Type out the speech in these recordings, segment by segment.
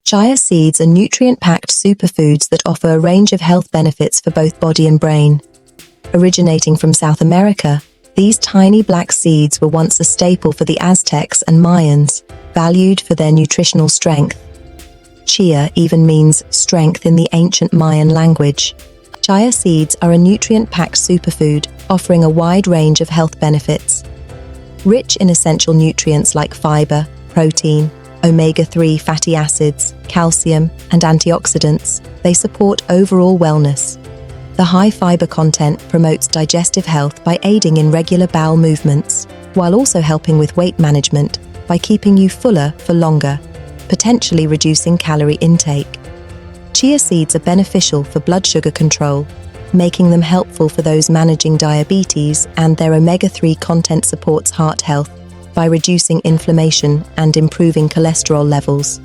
Chia seeds are nutrient-packed superfoods that offer a range of health benefits for both body and brain. Originating from South America, these tiny black seeds were once a staple for the Aztecs and Mayans, valued for their nutritional strength. Chia even means strength in the ancient Mayan language. Chia seeds are a nutrient-packed superfood, offering a wide range of health benefits. Rich in essential nutrients like fiber, protein, omega-3 fatty acids, calcium, and antioxidants, they support overall wellness. The high fiber content promotes digestive health by aiding in regular bowel movements, while also helping with weight management by keeping you fuller for longer, potentially reducing calorie intake. Chia seeds are beneficial for blood sugar control, making them helpful for those managing diabetes, and their omega-3 content supports heart health by reducing inflammation and improving cholesterol levels.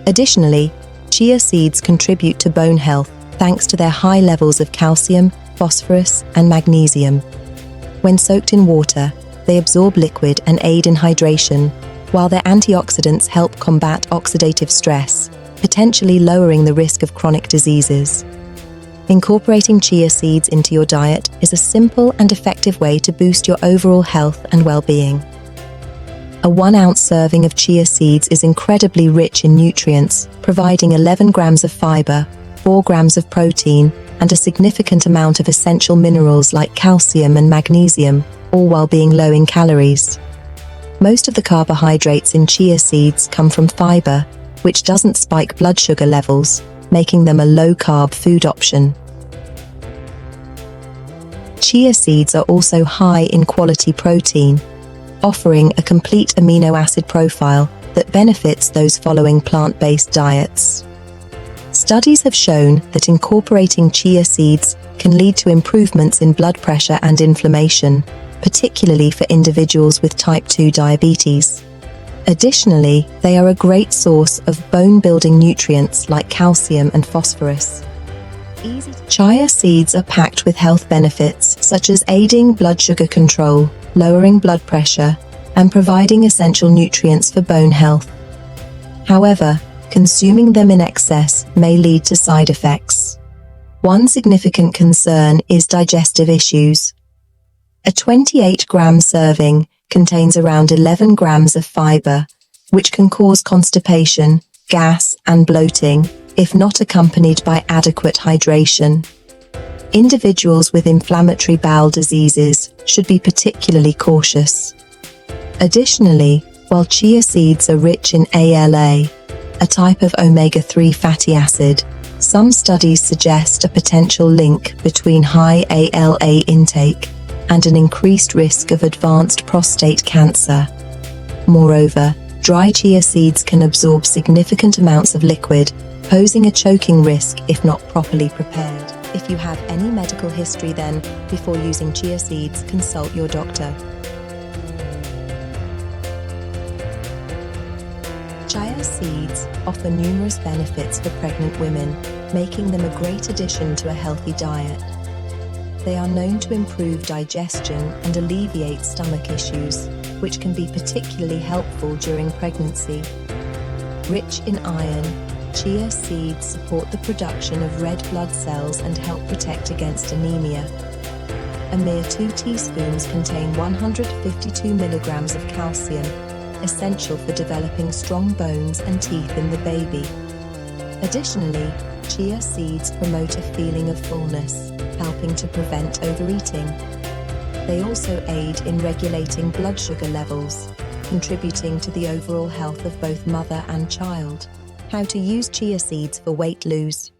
Additionally, chia seeds contribute to bone health thanks to their high levels of calcium, phosphorus, and magnesium. When soaked in water, they absorb liquid and aid in hydration, while their antioxidants help combat oxidative stress, potentially lowering the risk of chronic diseases. Incorporating chia seeds into your diet is a simple and effective way to boost your overall health and well-being. A 1-ounce serving of chia seeds is incredibly rich in nutrients, providing 11 grams of fiber, 4 grams of protein, and a significant amount of essential minerals like calcium and magnesium, all while being low in calories. Most of the carbohydrates in chia seeds come from fiber, which doesn't spike blood sugar levels, making them a low-carb food option. Chia seeds are also high in quality protein, offering a complete amino acid profile that benefits those following plant-based diets. Studies have shown that incorporating chia seeds can lead to improvements in blood pressure and inflammation, particularly for individuals with type 2 diabetes. Additionally, they are a great source of bone-building nutrients like calcium and phosphorus. Chia seeds are packed with health benefits such as aiding blood sugar control, lowering blood pressure, and providing essential nutrients for bone health. However, consuming them in excess may lead to side effects. One significant concern is digestive issues. A 28-gram serving contains around 11 grams of fiber, which can cause constipation, gas, and bloating if not accompanied by adequate hydration. Individuals with inflammatory bowel diseases should be particularly cautious. Additionally, while chia seeds are rich in ALA, a type of omega-3 fatty acid, some studies suggest a potential link between high ALA intake and an increased risk of advanced prostate cancer. Moreover, dry chia seeds can absorb significant amounts of liquid, posing a choking risk if not properly prepared. If you have any medical history, then, before using chia seeds, consult your doctor. Chia seeds offer numerous benefits for pregnant women, making them a great addition to a healthy diet. They are known to improve digestion and alleviate stomach issues, which can be particularly helpful during pregnancy. Rich in iron, chia seeds support the production of red blood cells and help protect against anemia. A mere 2 teaspoons contain 152 milligrams of calcium, essential for developing strong bones and teeth in the baby. Additionally, chia seeds promote a feeling of fullness, helping to prevent overeating. They also aid in regulating blood sugar levels, contributing to the overall health of both mother and child. How to use chia seeds for weight loss.